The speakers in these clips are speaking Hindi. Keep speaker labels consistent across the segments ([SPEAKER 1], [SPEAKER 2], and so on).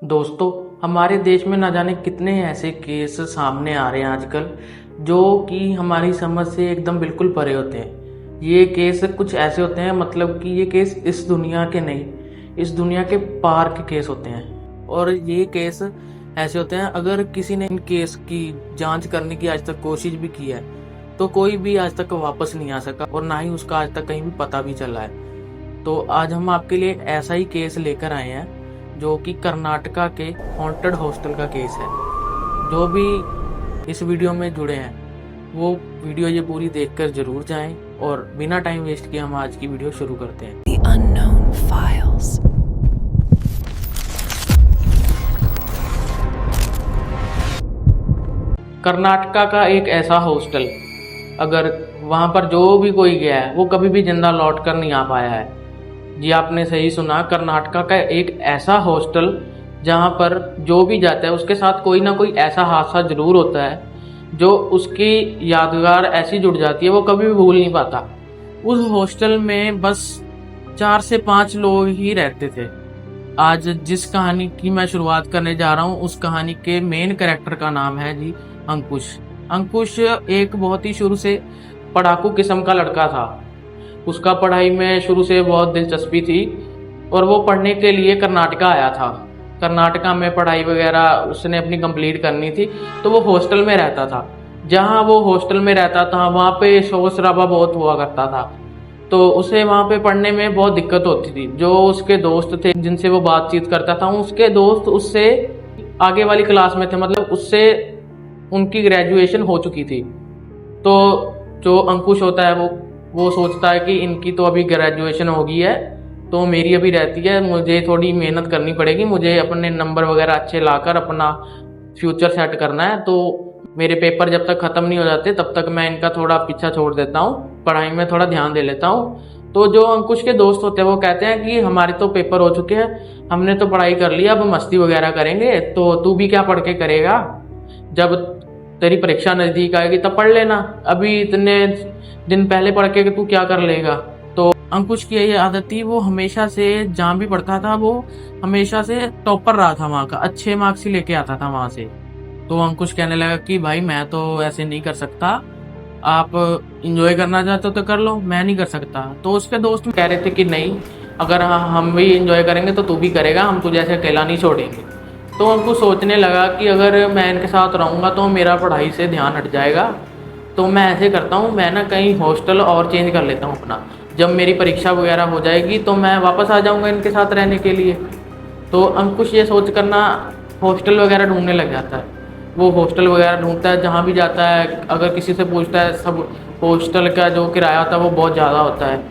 [SPEAKER 1] दोस्तों, हमारे देश में ना जाने कितने ऐसे केस सामने आ रहे हैं आजकल जो कि हमारी समझ से एकदम बिल्कुल परे होते हैं। ये केस कुछ ऐसे होते हैं, मतलब कि ये केस इस दुनिया के नहीं, इस दुनिया के पार के केस होते हैं। और ये केस ऐसे होते हैं, अगर किसी ने इन केस की जांच करने की आज तक कोशिश भी की है तो कोई भी आज तक वापस नहीं आ सका और ना ही उसका आज तक कहीं भी पता भी चला है। तो आज हम आपके लिए ऐसा ही केस लेकर आए हैं जो कि कर्नाटका के हॉन्टेड हॉस्टल का केस है। जो भी इस वीडियो में जुड़े हैं वो वीडियो ये पूरी देखकर जरूर जाएं और बिना टाइम वेस्ट किए हम आज की वीडियो शुरू करते हैं।
[SPEAKER 2] The unknown files.
[SPEAKER 1] कर्नाटका का एक ऐसा हॉस्टल, अगर वहां पर जो भी कोई गया है वो कभी भी जिंदा लौट कर नहीं आ पाया है। जी आपने सही सुना, कर्नाटका का एक ऐसा हॉस्टल जहां पर जो भी जाता है उसके साथ कोई ना कोई ऐसा हादसा जरूर होता है जो उसकी यादगार ऐसी जुड़ जाती है वो कभी भी भूल नहीं पाता। उस हॉस्टल में बस 4 से 5 लोग ही रहते थे। आज जिस कहानी की मैं शुरुआत करने जा रहा हूँ उस कहानी के मेन कैरेक्टर का नाम है जी अंकुश। अंकुश एक बहुत ही शुरू से पढ़ाकू किस्म का लड़का था। उसका पढ़ाई में शुरू से बहुत दिलचस्पी थी और वो पढ़ने के लिए कर्नाटका आया था। कर्नाटका में पढ़ाई वगैरह उसने अपनी कंप्लीट करनी थी, तो वो हॉस्टल में रहता था। जहाँ वो हॉस्टल में रहता था वहाँ पे शोर शराबा बहुत हुआ करता था, तो उसे वहाँ पे पढ़ने में बहुत दिक्कत होती थी। जो उसके दोस्त थे जिनसे वो बातचीत करता था, उसके दोस्त उससे आगे वाली क्लास में थे, मतलब उससे उनकी ग्रेजुएशन हो चुकी थी। तो जो अंकुश होता है वो सोचता है कि इनकी तो अभी ग्रेजुएशन हो गई है तो मेरी अभी रहती है, मुझे थोड़ी मेहनत करनी पड़ेगी, मुझे अपने नंबर वगैरह अच्छे लाकर अपना फ्यूचर सेट करना है। तो मेरे पेपर जब तक ख़त्म नहीं हो जाते तब तक मैं इनका थोड़ा पीछा छोड़ देता हूँ, पढ़ाई में थोड़ा ध्यान दे लेता हूँ। तो जो अंकुश के दोस्त होते हैं वो कहते हैं कि हमारे तो पेपर हो चुके हैं, हमने तो पढ़ाई कर लिया, अब मस्ती वगैरह करेंगे, तो तू भी क्या पढ़ के करेगा, जब तेरी परीक्षा नज़दीक आएगी तब पढ़ लेना, अभी इतने दिन पहले पढ़ के तू क्या कर लेगा। तो अंकुश की यही आदत थी, वो हमेशा से जहाँ भी पढ़ता था वो हमेशा से टॉपर रहा था, वहाँ का अच्छे मार्क्स ही लेके आता था वहाँ से। तो अंकुश कहने लगा कि भाई मैं तो ऐसे नहीं कर सकता, आप इंजॉय करना चाहते हो तो कर लो, मैं नहीं कर सकता। तो उसके दोस्त कह रहे थे कि नहीं, अगर हम भी इंजॉय करेंगे तो तू भी करेगा, हम तुझे ऐसे अकेला नहीं छोड़ेंगे। तो अंकुश सोचने लगा कि अगर मैं इनके साथ रहूँगा तो मेरा पढ़ाई से ध्यान हट जाएगा, तो मैं ऐसे करता हूँ, मैं ना कहीं हॉस्टल और चेंज कर लेता हूँ अपना, जब मेरी परीक्षा वगैरह हो जाएगी तो मैं वापस आ जाऊँगा इनके साथ रहने के लिए। तो अंकुश ये सोच कर ना हॉस्टल वगैरह ढूंढने लग जाता है। वो हॉस्टल वगैरह ढूंढता है, जहाँ भी जाता है अगर किसी से पूछता है, सब हॉस्टल का जो किराया होता है वो बहुत ज़्यादा होता है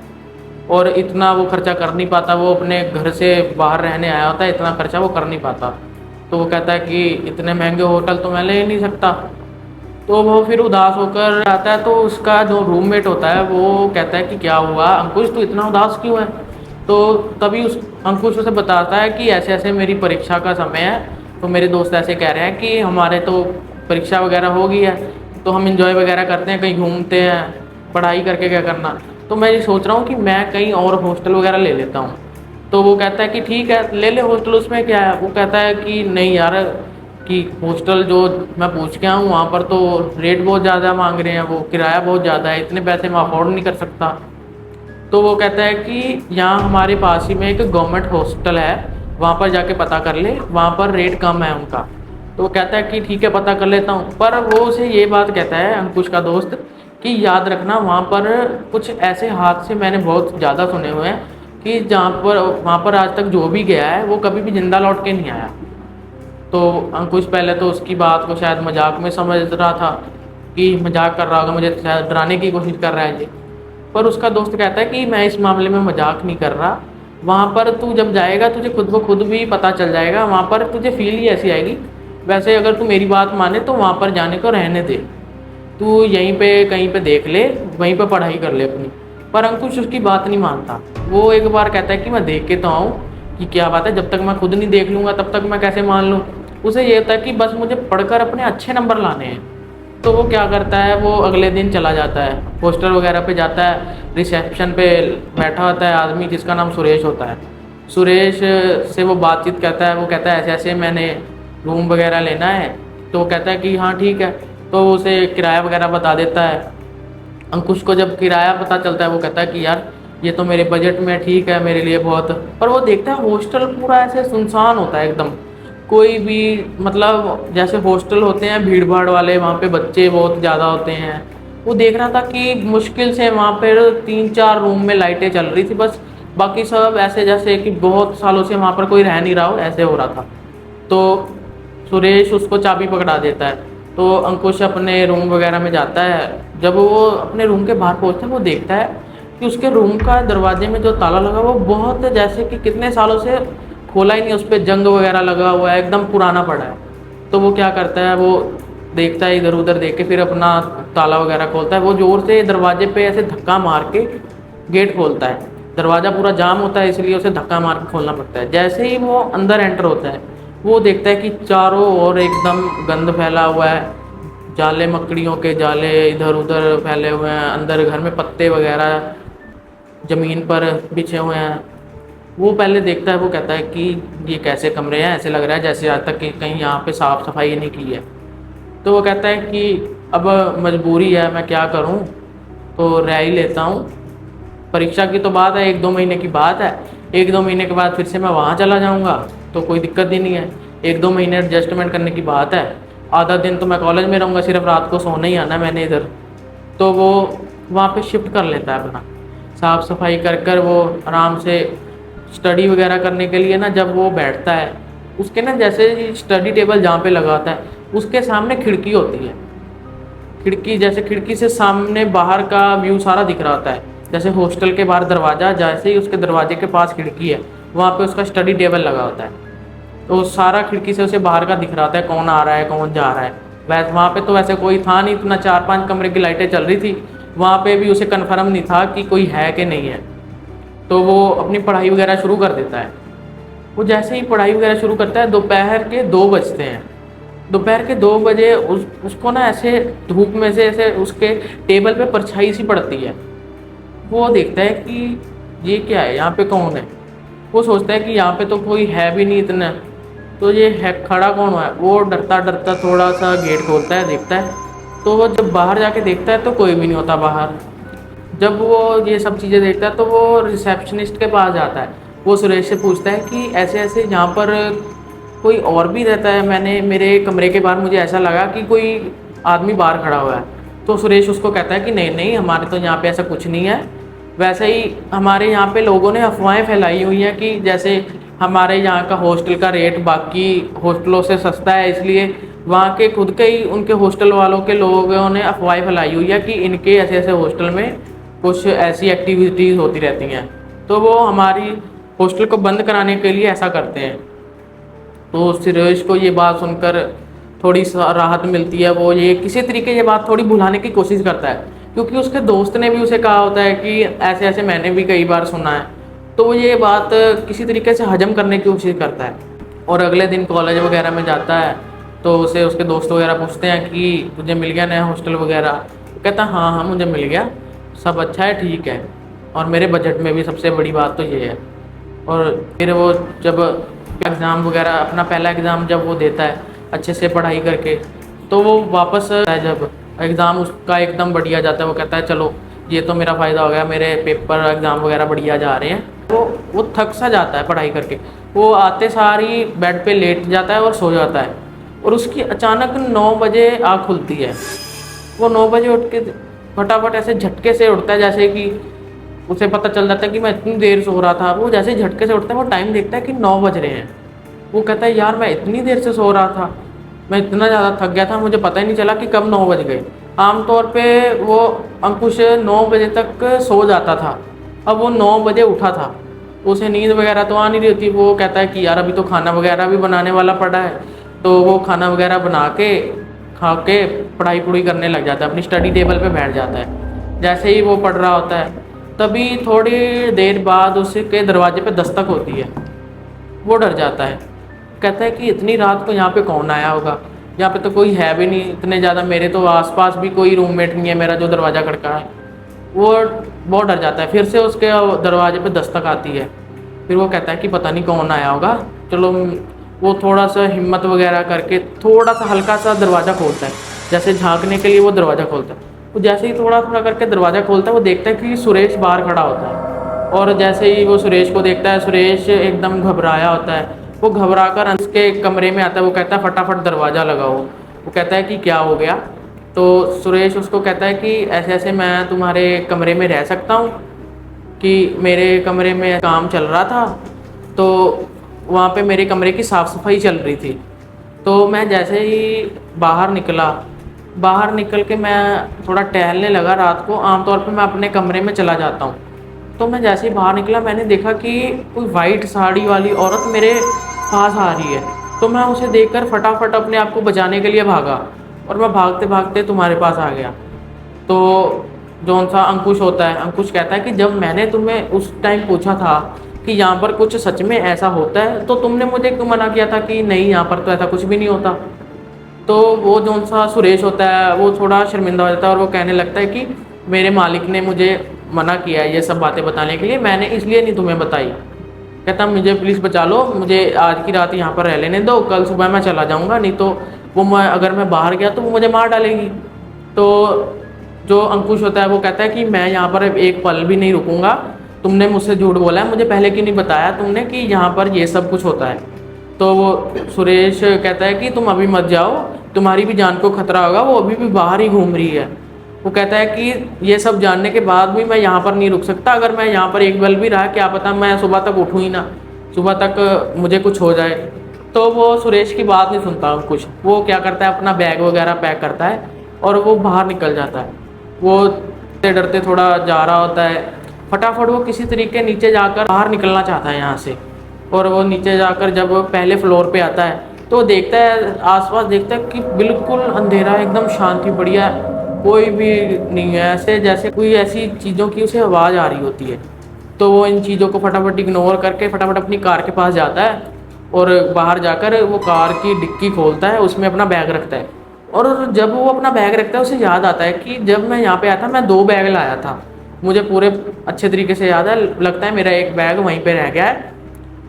[SPEAKER 1] और इतना वो खर्चा कर नहीं पाता, वो अपने घर से बाहर रहने आया होता है, इतना खर्चा वो कर नहीं पाता। तो वो कहता है कि इतने महंगे होटल तो मैं ले ही नहीं सकता। तो वो फिर उदास होकर आता है। तो उसका जो रूममेट होता है वो कहता है कि क्या हुआ अंकुश, तू इतना उदास क्यों है। तो तभी उस अंकुश उसे बताता है कि ऐसे ऐसे मेरी परीक्षा का समय है, तो मेरे दोस्त ऐसे कह रहे हैं कि हमारे तो परीक्षा वगैरह हो गई है तो हम इंजॉय वगैरह करते हैं, कहीं घूमते हैं, पढ़ाई करके क्या करना। तो मैं ये सोच रहा हूँ कि मैं कहीं और हॉस्टल वगैरह ले लेता हूँ। तो वो कहता है कि ठीक है ले ले हॉस्टल, उसमें क्या है। वो कहता है कि नहीं यार, कि हॉस्टल जो मैं पूछ के आऊँ वहाँ पर तो रेट बहुत ज़्यादा मांग रहे हैं, वो किराया बहुत ज़्यादा है, इतने पैसे मैं अफोर्ड नहीं कर सकता। तो वो कहता है कि यहाँ हमारे पास ही में एक गवर्नमेंट हॉस्टल है, वहाँ पर जाके पता कर ले, वहाँ पर रेट कम है उनका। तो वो कहता है कि ठीक है पता कर लेता हूँ। पर वो उसे ये बात कहता है अंकुश का दोस्त कि याद रखना वहाँ पर कुछ ऐसे हादसे मैंने बहुत ज़्यादा सुने हुए हैं कि जहाँ पर वहाँ पर आज तक जो भी गया है वो कभी भी जिंदा लौट के नहीं आया। तो अंकुश पहले तो उसकी बात को शायद मजाक में समझ रहा था कि मजाक कर रहा होगा, मुझे शायद डराने की कोशिश कर रहा है जी। पर उसका दोस्त कहता है कि मैं इस मामले में मजाक नहीं कर रहा, वहाँ पर तू जब जाएगा तुझे खुद ब खुद भी पता चल जाएगा, वहाँ पर तुझे फील ही ऐसी आएगी। वैसे अगर तू मेरी बात माने तो वहाँ पर जाने को रहने दे, तू यहीं पे कहीं पे देख ले, वहीं पे पढ़ाई कर ले अपनी। पर अंकुश उसकी बात नहीं मानता। वो एक बार कहता है कि मैं देख के तो आऊँ कि क्या बात है, जब तक मैं खुद नहीं देख लूँगा तब तक मैं कैसे मान लूँ। उसे ये होता है कि बस मुझे पढ़कर अपने अच्छे नंबर लाने हैं। तो वो क्या करता है, वो अगले दिन चला जाता है हॉस्टल वगैरह पे जाता है। रिसेप्शन पे बैठा होता है आदमी जिसका नाम सुरेश होता है। सुरेश से वो बातचीत करता है, वो कहता है ऐसे ऐसे मैंने रूम वगैरह लेना है। तो वो कहता है कि हाँ ठीक है, तो वो उसे किराया वगैरह बता देता है। अंकुश को जब किराया पता चलता है वो कहता है कि यार ये तो मेरे बजट में ठीक है मेरे लिए बहुत। पर वो देखता है हॉस्टल पूरा ऐसे सुनसान होता है एकदम, कोई भी मतलब जैसे हॉस्टल होते हैं भीड़ भाड़ वाले, वहाँ पे बच्चे बहुत ज़्यादा होते हैं। वो देख रहा था कि मुश्किल से वहाँ पर 3-4 रूम में लाइटें चल रही थी बस, बाकी सब ऐसे जैसे कि बहुत सालों से वहाँ पर कोई रह नहीं रहा हो, ऐसे हो रहा था। तो सुरेश उसको चाबी पकड़ा देता है। तो अंकुश अपने रूम वगैरह में जाता है। जब वो अपने रूम के बाहर पहुँचता है वो देखता है कि उसके रूम का दरवाजे में जो ताला लगा वो बहुत जैसे कि कितने सालों से खोला ही नहीं, उस पर जंग वगैरह लगा हुआ है, एकदम पुराना पड़ा है। तो वो क्या करता है, वो देखता है इधर उधर देख के, फिर अपना ताला वगैरह खोलता है। वो ज़ोर से दरवाजे पे ऐसे धक्का मार के गेट खोलता है। दरवाज़ा पूरा जाम होता है इसलिए उसे धक्का मार के खोलना पड़ता है। जैसे ही वो अंदर एंटर होता है वो देखता है कि चारों ओर एकदम गंद फैला हुआ है, जाले मकड़ियों के जाले इधर उधर फैले हुए हैं, अंदर घर में पत्ते वगैरह ज़मीन पर बिछे हुए हैं। वो पहले देखता है, वो कहता है कि ये कैसे कमरे हैं, ऐसे लग रहा है जैसे आज तक कि कहीं यहाँ पे साफ़ सफाई नहीं की है। तो वो कहता है कि अब मजबूरी है, मैं क्या करूँ, तो रह ही लेता हूँ। परीक्षा की तो बात है, 1-2 महीने की बात है, 1-2 महीने के बाद फिर से मैं वहाँ चला जाऊँगा तो कोई दिक्कत ही नहीं है। 1-2 महीने एडजस्टमेंट करने की बात है, आधा दिन तो मैं कॉलेज में रहूँगा, सिर्फ रात को सोने ही आना मैंने इधर। तो वो वहाँ पे शिफ्ट कर लेता है अपना, साफ़ सफाई कर वो आराम से स्टडी वगैरह करने के लिए ना जब वो बैठता है, उसके ना जैसे स्टडी टेबल जहाँ पे लगाता है उसके सामने खिड़की होती है। खिड़की जैसे खिड़की से सामने बाहर का व्यू सारा दिख रहा होता है। जैसे हॉस्टल के बाहर दरवाज़ा, जैसे ही उसके दरवाजे के पास खिड़की है वहाँ पे उसका स्टडी टेबल लगा होता है। तो सारा खिड़की से उसे बाहर का दिख रहा होता है, कौन आ रहा है कौन जा रहा है। वैसे वहाँ पे तो वैसे कोई था नहीं, इतना 4-5 कमरे की लाइटें चल रही थी, वहाँ पे भी उसे कन्फर्म नहीं था कि कोई है कि नहीं है। तो वो अपनी पढ़ाई वगैरह शुरू कर देता है। वो जैसे ही पढ़ाई वगैरह शुरू करता है दोपहर के 2 बजते हैं। दोपहर के 2 बजे उसको ना ऐसे धूप में से ऐसे उसके टेबल पे परछाई सी पड़ती है। वो देखता है कि ये क्या है, यहाँ पे कौन है। वो सोचता है कि यहाँ पे तो कोई है भी नहीं इतना, तो ये है खड़ा कौन है। वो डरता डरता थोड़ा सा गेट खोलता है, देखता है। तो वो जब बाहर जाके देखता है तो कोई भी नहीं होता बाहर। जब वो ये सब चीज़ें देखता है तो वो रिसेप्शनिस्ट के पास जाता है। वो सुरेश से पूछता है कि ऐसे ऐसे यहाँ पर कोई और भी रहता है, मैंने मेरे कमरे के बाहर मुझे ऐसा लगा कि कोई आदमी बाहर खड़ा हुआ है। तो सुरेश उसको कहता है कि नहीं नहीं, हमारे तो यहाँ पे ऐसा कुछ नहीं है। वैसे ही हमारे यहाँ पे लोगों ने अफवाहें फैलाई हुई हैं कि जैसे हमारे यहाँ का हॉस्टल का रेट बाकी हॉस्टलों से सस्ता है, इसलिए वहाँ के खुद के ही उनके हॉस्टल वालों के लोगों ने अफवाहें फैलाई हुई है कि इनके ऐसे ऐसे हॉस्टल में कुछ ऐसी एक्टिविटीज़ होती रहती हैं, तो वो हमारी हॉस्टल को बंद कराने के लिए ऐसा करते हैं। तो सुरेश को ये बात सुनकर थोड़ी राहत मिलती है। वो ये किसी तरीके ये बात थोड़ी भुलाने की कोशिश करता है, क्योंकि उसके दोस्त ने भी उसे कहा होता है कि ऐसे ऐसे मैंने भी कई बार सुना है। तो वो ये बात किसी तरीके से हजम करने की कोशिश करता है। और अगले दिन कॉलेज वगैरह में जाता है तो उसे उसके दोस्त वगैरह पूछते हैं कि तुझे मिल गया नया हॉस्टल वगैरह। कहता है हाँ हाँ मुझे मिल गया, सब अच्छा है ठीक है, और मेरे बजट में भी सबसे बड़ी बात तो ये है। और फिर वो जब एग्ज़ाम वगैरह अपना पहला एग्ज़ाम जब वो देता है अच्छे से पढ़ाई करके, तो वो वापस जब एग्ज़ाम उसका एकदम बढ़िया जाता है, वो कहता है चलो ये तो मेरा फ़ायदा हो गया, मेरे पेपर एग्ज़ाम वगैरह बढ़िया जा रहे हैं। वो थक सा जाता है पढ़ाई करके, वो आते सारी बेड पे लेट जाता है और सो जाता है। और उसकी अचानक 9 बजे आँख खुलती है। वो 9 बजे उठ के फटाफट ऐसे झटके से उठता है, जैसे कि उसे पता चल जाता है कि मैं इतनी देर सो रहा था। वो जैसे झटके से उठता है वो टाइम देखता है कि 9 बज रहे हैं। वो कहता है यार मैं इतनी देर से सो रहा था, मैं इतना ज़्यादा थक गया था, मुझे पता ही नहीं चला कि कब 9 बज गए। आमतौर पे वो अंकुश 9 बजे तक सो जाता था, अब वो 9 बजे उठा था। उसे नींद वगैरह तो आ नहीं रही थी। वो कहता है कि यार अभी तो खाना वगैरह भी बनाने वाला पड़ा है, तो वो खाना वगैरह बना के खा के पढ़ाई करने लग जाता है, अपनी स्टडी टेबल पे बैठ जाता है। जैसे ही वो पढ़ रहा होता है तभी थोड़ी देर बाद उसके दरवाजे पे दस्तक होती है। वो डर जाता है, कहता है कि इतनी रात को यहाँ पे कौन आया होगा, यहाँ पे तो कोई है भी नहीं इतने ज़्यादा, मेरे तो आसपास भी कोई रूममेट नहीं है मेरा जो दरवाज़ा खड़का है। वो बहुत डर जाता है। फिर से उसके दरवाजे पे दस्तक आती है। फिर वो कहता है कि पता नहीं कौन आया होगा, चलो। वो थोड़ा सा हिम्मत वगैरह करके थोड़ा सा हल्का सा दरवाज़ा खोलता है, जैसे झांकने के लिए वो दरवाज़ा खोलता है। वो जैसे ही थोड़ा थोड़ा करके दरवाज़ा खोलता है, वो देखता है कि सुरेश बाहर खड़ा होता है। और जैसे ही वो सुरेश को देखता है, सुरेश एकदम घबराया होता है। वो घबरा कर उसके कमरे में आता है। वो कहता है फटाफट दरवाज़ा लगाओ। वो कहता है कि क्या हो गया। तो सुरेश उसको कहता है कि ऐसे ऐसे मैं तुम्हारे कमरे में रह सकता हूँ, कि मेरे कमरे में काम चल रहा था, तो वहाँ पे मेरे कमरे की साफ़ सफाई चल रही थी। तो मैं जैसे ही बाहर निकल के मैं थोड़ा टहलने लगा। रात को आमतौर पे मैं अपने कमरे में चला जाता हूँ। तो मैं जैसे ही बाहर निकला, मैंने देखा कि कोई वाइट साड़ी वाली औरत मेरे पास आ रही है। तो मैं उसे देखकर फटाफट अपने आप को बचाने के लिए भागा, और मैं भागते भागते तुम्हारे पास आ गया। तो जौन सा अंकुश होता है, अंकुश कहता है कि जब मैंने तुम्हें उस टाइम पूछा था कि यहाँ पर कुछ सच में ऐसा होता है, तो तुमने मुझे क्यों मना किया था कि नहीं, यहाँ पर तो ऐसा कुछ भी नहीं होता। तो वो जौन सा सुरेश होता है, वो थोड़ा शर्मिंदा हो जाता है, और वो कहने लगता है कि मेरे मालिक ने मुझे मना किया है ये सब बातें बताने के लिए, मैंने इसलिए नहीं तुम्हें बताई। कहता मुझे प्लीज़ बचा लो, मुझे आज की रात यहाँ पर रह लेने दो, कल सुबह मैं चला जाऊँगा, नहीं तो अगर मैं बाहर गया तो वो मुझे मार डालेगी। तो जो अंकुश होता है वो कहता है कि मैं यहाँ पर एक पल भी नहीं रुकूंगा, तुमने मुझसे झूठ बोला है, मुझे पहले क्यों नहीं बताया तुमने कि यहाँ पर ये सब कुछ होता है। तो वो सुरेश कहता है कि तुम अभी मत जाओ, तुम्हारी भी जान को खतरा होगा, वो अभी भी बाहर ही घूम रही है। वो कहता है कि ये सब जानने के बाद भी मैं यहाँ पर नहीं रुक सकता, अगर मैं यहाँ पर एक पल भी रहा, क्या पता मैं सुबह तक उठूँ ही ना, सुबह तक मुझे कुछ हो जाए। तो वो सुरेश की बात नहीं सुनता कुछ। वो क्या करता है, अपना बैग वगैरह पैक करता है और वो बाहर निकल जाता है। वो डरते थोड़ा जा रहा होता है। फटाफट वो किसी तरीके नीचे जाकर बाहर निकलना चाहता है यहाँ से। और वो नीचे जाकर जब पहले फ्लोर पे आता है, तो वो देखता है आसपास, देखता है कि बिल्कुल अंधेरा, एकदम शांति, बढ़िया, कोई भी नहीं है, ऐसे जैसे कोई ऐसी चीज़ों की उसे आवाज़ आ रही होती है। तो वो इन चीज़ों को फटाफट इग्नोर करके फटाफट अपनी कार के पास जाता है, और बाहर जाकर वो कार की डिक्की खोलता है, उसमें अपना बैग रखता है। और जब वो अपना बैग रखता है, उसे याद आता है कि जब मैं यहाँ पे आया था, मैं 2 बैग लाया था, मुझे पूरे अच्छे तरीके से याद है, लगता है मेरा एक बैग वहीं पे रह गया है।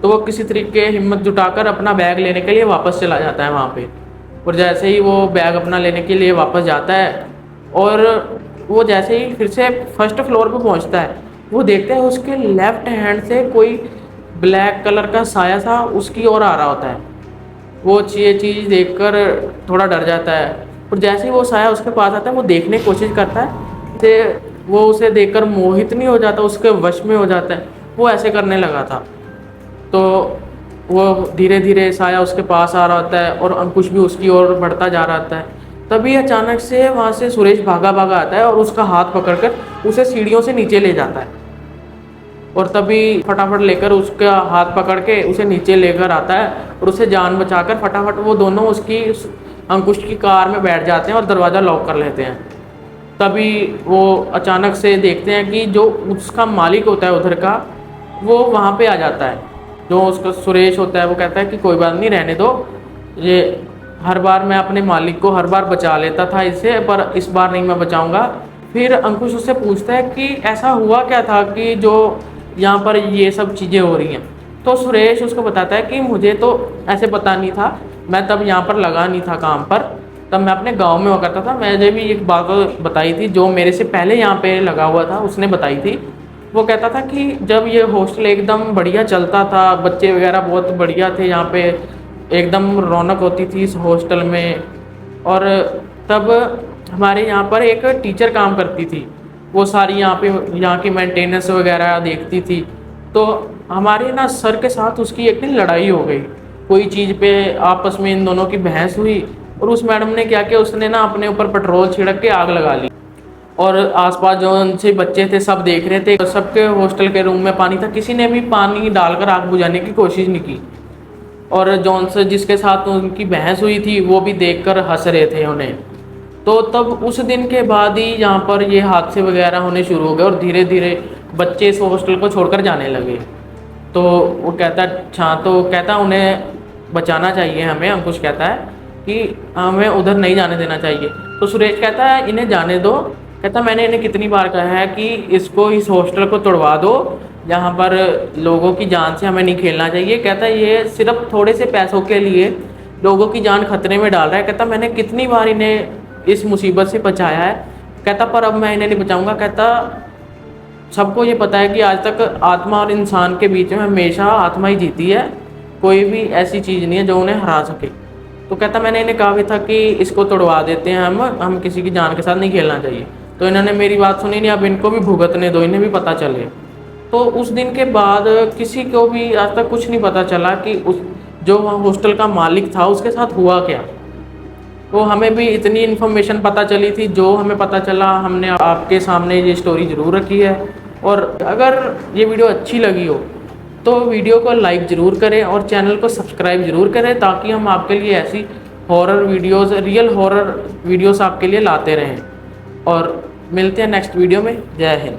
[SPEAKER 1] तो वो किसी तरीके हिम्मत जुटाकर अपना बैग लेने के लिए वापस चला जाता है वहाँ पे। और जैसे ही वो बैग अपना लेने के लिए वापस जाता है, और वो जैसे ही फिर से फर्स्ट फ्लोर पे पहुँचता है, वो देखता है उसके लेफ्ट हैंड से कोई ब्लैक कलर का साया सा उसकी ओर आ रहा होता है। वो ये चीज़ देखकर थोड़ा डर जाता है, और जैसे ही वो साया उसके पास आता है, वो देखने की कोशिश करता है, से वो उसे देखकर मोहित नहीं हो जाता, उसके वश में हो जाता है। वो ऐसे करने लगा था। तो वो धीरे धीरे साया उसके पास आ रहा होता है, और अंकुश भी उसकी ओर बढ़ता जा रहा होता है। तभी अचानक से वहाँ से सुरेश भागा भागा आता है, और उसका हाथ पकड़कर उसे सीढ़ियों से नीचे ले जाता है। और तभी फटाफट लेकर उसका हाथ पकड़ के उसे नीचे लेकर आता है, और उसे जान बचाकर फटाफट वो दोनों उसकी अंकुश की कार में बैठ जाते हैं और दरवाज़ा लॉक कर लेते हैं। तभी वो अचानक से देखते हैं कि जो उसका मालिक होता है उधर का, वो वहाँ पे आ जाता है। जो उसका सुरेश होता है वो कहता है कि कोई बात नहीं, रहने दो, ये हर बार मैं अपने मालिक को हर बार बचा लेता था इससे, पर इस बार नहीं मैं बचाऊंगा। फिर अंकुश उससे पूछता है कि ऐसा हुआ क्या था कि जो यहाँ पर ये सब चीज़ें हो रही हैं। तो सुरेश उसको बताता है कि मुझे तो ऐसे पता नहीं था, मैं तब यहाँ पर लगा नहीं था काम पर, तब मैं अपने गांव में हुआ करता था। मैंने भी एक बात बताई थी, जो मेरे से पहले यहाँ पे लगा हुआ था उसने बताई थी। वो कहता था कि जब ये हॉस्टल एकदम बढ़िया चलता था, बच्चे वगैरह बहुत बढ़िया थे यहाँ पे, एकदम रौनक होती थी इस हॉस्टल में। और तब हमारे यहाँ पर एक टीचर काम करती थी, वो सारी यहाँ की मेंटेनेंस वगैरह देखती थी। तो हमारे ना सर के साथ उसकी एक दिन लड़ाई हो गई, कोई चीज़ पे आपस में इन दोनों की बहस हुई, और उस मैडम ने क्या किया, उसने ना अपने ऊपर पेट्रोल छिड़क के आग लगा ली। और आसपास जो उनसे बच्चे थे सब देख रहे थे, सबके हॉस्टल के रूम में पानी था, किसी ने भी पानी डालकर आग बुझाने की कोशिश नहीं की। और जॉन से जिसके साथ उनकी बहस हुई थी वो भी देखकर हंस रहे थे उन्हें। तो तब उस दिन के बाद ही यहाँ पर ये हादसे वगैरह होने शुरू हो गए, और धीरे धीरे बच्चे इस हॉस्टल को छोड़कर जाने लगे। तो वो कहता अच्छा, तो कहता उन्हें बचाना चाहिए हमें, अंकुश कहता है कि हमें उधर नहीं जाने देना चाहिए। तो सुरेश कहता है इन्हें जाने दो, कहता मैंने इन्हें कितनी बार कहा है कि इसको, इस हॉस्टल को तोड़वा दो, यहाँ पर लोगों की जान से हमें नहीं खेलना चाहिए। कहता ये सिर्फ थोड़े से पैसों के लिए लोगों की जान खतरे में डाल रहा है। कहता मैंने कितनी बार इन्हें इस मुसीबत से बचाया है, कहता पर अब मैं इन्हें नहीं बचाऊंगा। कहता सबको ये पता है कि आज तक आत्मा और इंसान के बीच में हमेशा आत्मा ही जीती है, कोई भी ऐसी चीज़ नहीं है जो उन्हें हरा सके। तो कहता मैंने इन्हें कहा भी था कि इसको तोड़वा देते हैं, हम किसी की जान के साथ नहीं खेलना चाहिए। तो इन्होंने मेरी बात सुनी नहीं, अब इनको भी भुगतने दो, इन्हें भी पता चले। तो उस दिन के बाद किसी को भी आज तक कुछ नहीं पता चला कि उस जो हॉस्टल का मालिक था उसके साथ हुआ क्या। तो हमें भी इतनी इन्फॉर्मेशन पता चली थी, जो हमें पता चला हमने आपके सामने ये स्टोरी ज़रूर रखी है। और अगर ये वीडियो अच्छी लगी हो तो वीडियो को लाइक ज़रूर करें और चैनल को सब्सक्राइब ज़रूर करें, ताकि हम आपके लिए ऐसी horror videos, real horror videos आपके लिए लाते रहें। और मिलते हैं नेक्स्ट वीडियो में। जय हिंद।